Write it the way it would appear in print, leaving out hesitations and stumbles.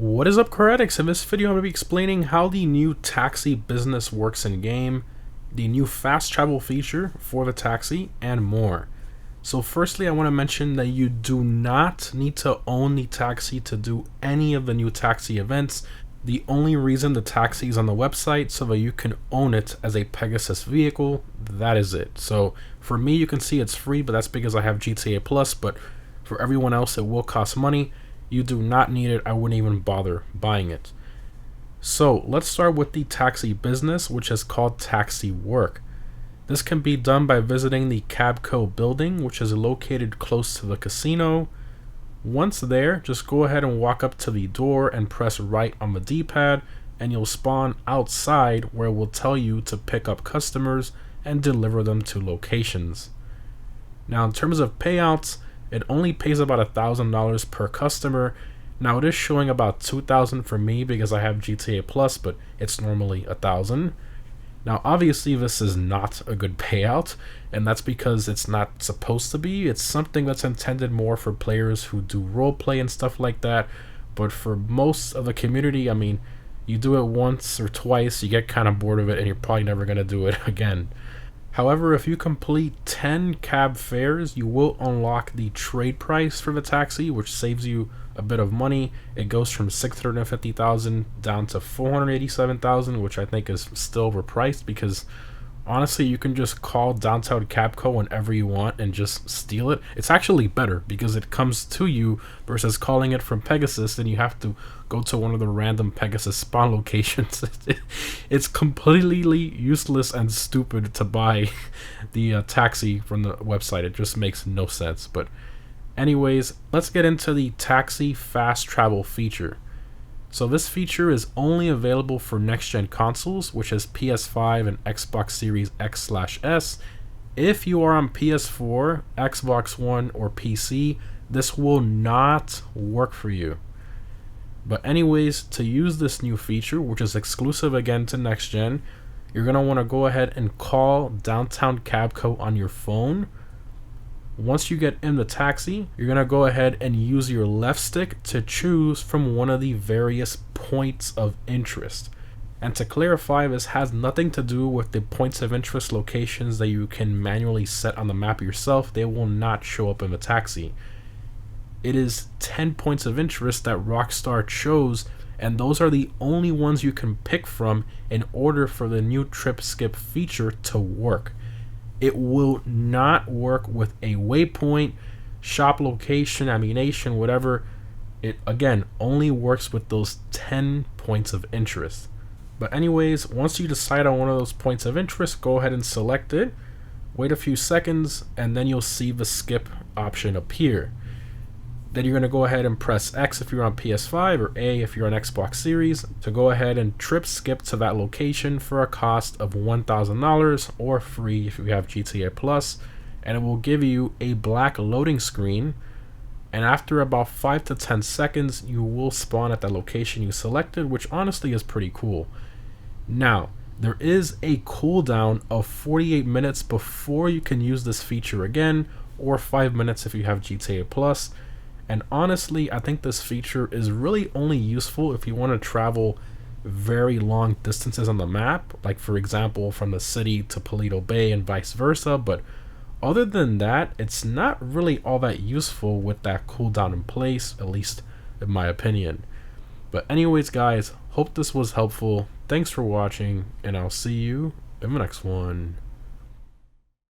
What is up, Karatics? In this video I'm going to be explaining how the new taxi business works in game, the new fast travel feature for the taxi, and more. So firstly, I want to mention that you do not need to own the taxi to do any of the new taxi events. The only reason the taxi is on the website so that you can own it as a Pegasus vehicle. That is it. So for me, you can see it's free, but that's because I have GTA Plus, but for everyone else it will cost money. You do not need it. I wouldn't even bother buying it. So let's start with the taxi business, which is called Taxi Work. This can be done by visiting the Cabco building, which is located close to the casino. Once there, just go ahead and walk up to the door and press right on the D-pad, and you'll spawn outside where it will tell you to pick up customers and deliver them to locations. Now in terms of payouts, it only pays about $1,000 per customer. Now it is showing about $2,000 for me because I have GTA Plus, but it's normally $1,000. Now obviously this is not a good payout, and that's because it's not supposed to be. It's something that's intended more for players who do roleplay and stuff like that. But for most of the community, I mean, you do it once or twice, you get kind of bored of it, and you're probably never going to do it again. However, if you complete 10 cab fares, you will unlock the trade price for the taxi, which saves you a bit of money. It goes from $650,000 down to $487,000, which I think is still overpriced because honestly, you can just call downtown Cabco whenever you want and just steal it. It's actually better because it comes to you versus calling it from Pegasus, and you have to go to one of the random Pegasus spawn locations. It's completely useless and stupid to buy the taxi from the website. It just makes no sense. But anyways, let's get into the taxi fast travel feature. So this feature is only available for next-gen consoles, which is PS5 and Xbox Series X/S. If you are on PS4, Xbox One, or PC, this will not work for you. But anyways, to use this new feature, which is exclusive again to next-gen, you're going to want to go ahead and call downtown Cabco on your phone. Once you get in the taxi, you're going to go ahead and use your left stick to choose from one of the various points of interest. And to clarify, this has nothing to do with the points of interest locations that you can manually set on the map yourself. They will not show up in the taxi. It is 10 points of interest that Rockstar chose, and those are the only ones you can pick from in order for the new trip skip feature to work. It will not work with a waypoint, shop location, ammunition, whatever. It, again, only works with those 10 points of interest. But anyways, once you decide on one of those points of interest, go ahead and select it. Wait a few seconds, and then you'll see the skip option appear. Then you're going to go ahead and press X if you're on PS5 or A if you're on Xbox Series to go ahead and trip skip to that location for a cost of $1,000 or free if you have GTA Plus, and it will give you a black loading screen, and after about 5 to 10 seconds you will spawn at that location you selected, which honestly is pretty cool. Now, there is a cooldown of 48 minutes before you can use this feature again, or 5 minutes if you have GTA Plus. And honestly, I think this feature is really only useful if you want to travel very long distances on the map, like for example from the city to Paleto Bay and vice versa. But other than that, it's not really all that useful with that cooldown in place, at least in my opinion. But anyways guys, hope this was helpful. Thanks for watching, and I'll see you in the next one.